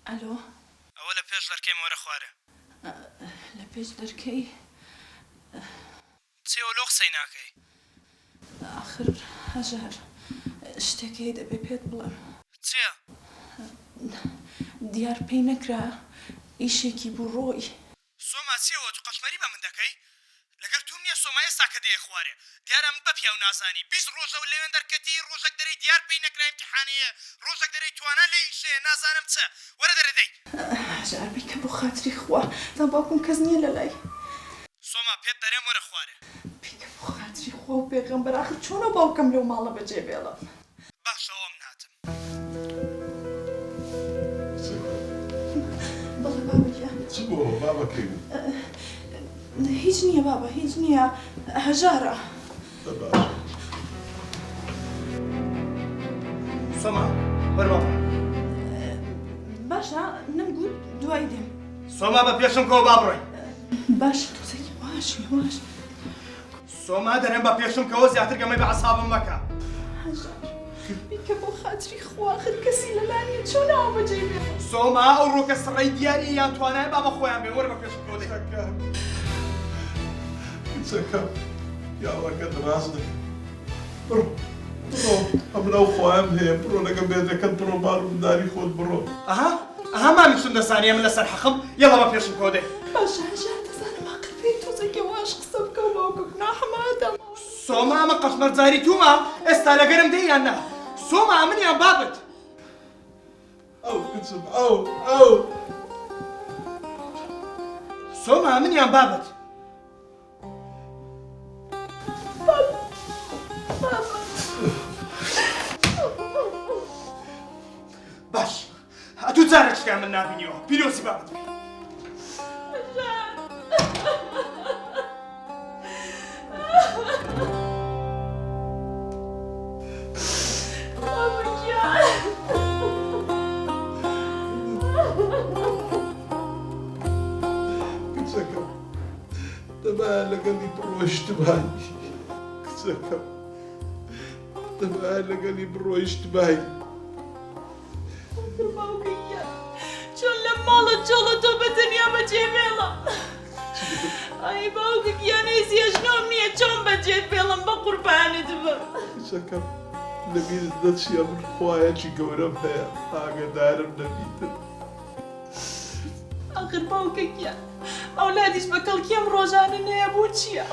ئەلۆ ئەوە لە پێش دەرکەی مۆرە خوارە لە پێش دەرکەی چێوە لۆ قسەی ناکەی آخر هەژار شتێکی دەبێ پێت بڵێم چییە؟ دیار پێی نەکرا ئیشێکی بوو ڕۆی سۆما چیەوە تو قەشمەری بە من دەکەی؟ لەگەر توم نییە سۆما ئێستا کە دەیە خوارێ دیارە من بە پیاو نازانی 20 ڕۆژە و لەوێن دەرکەتی ڕۆژێک دەرەی دیار پێی نەکرا ئیمتیحانەیە ڕۆژێک دەرەی توانە لە ئیشێ نازانم چە وەرە دەرەدەی هەژار بیکە بۆ خاتری خوا تا باوکم کەس نییە لەلای سۆما پێت دەرێم وەرە خوارێ بیکە بۆ خاتری خوا و پێغەمبەر آخر چۆنە باوکەم لەو ماڵە بەجێ بێڵم باشە ئەوەم ناتم بەڵێ بابەکە چ بۆ بابەکەی هیچ نییە بابە هیچ نییە هەژارە باشە سۆما وەرەوە باشە نەمگوت دوای دێم سۆما بە پێشم کەوە با بڕۆین باش تۆزێکی واش یواش سۆما دەرێم بە پێشم کەوە زیاتر گەمەی بە عەسابم مەکە هەژار بیکە بۆ خاتری خوا آخر کەسی لەلایە چۆن ئەوە بەجێ بێڵم سۆما ئەو ڕۆکە سڕەی دیاری یان توانای با بە خۆیان بێ وەرە بە پێشم کەوە دەی کچەکەم یاوەکەت ڕاست دەکە بڕۆ بڕۆ ئەم لەو خۆیان هەیە بڕۆ لەگە بێدەکەت بڕۆ باڵمداری خۆت بڕۆ ئەها مامیشتم دەزانێ من لەسەر حەقم یەڵە بە پێشم کەوە دەی باشە هەژار دەزانم ئاقل پێی تۆزێکی واش قسە بکە و باوکە گوناحەمە سۆما ئەمە قەشمەرجاری تومە ئێستا لەگەرم دەی یان نا سۆما منیان بابت ئەو کچم ئەو سۆما منیان بابت باش ئەتوو جارێک شتیان من نابینیەوە پیرۆسی بابت کچەکەم دەبایە لەگەڵی بڕۆ ئیشتبایی کچەکەم دەبایە لەگەڵی بڕۆ ئیشتبایی باوکەیە چۆن لە ماڵە جۆڵە تۆ بەتەنیا بەجێ بێڵم ئای باوکەیانەی زیێژنۆم نییە چۆن بەجێ بێڵم بە قوربانت بم کچەکەم لەبیرت دەچیە من خوایەکی گەورەم هەیە ئاگادارم نەبیتر آخر باوکەیە ئەولادیش بە کەڵکیم ڕۆژانە نەیە بۆ چییە؟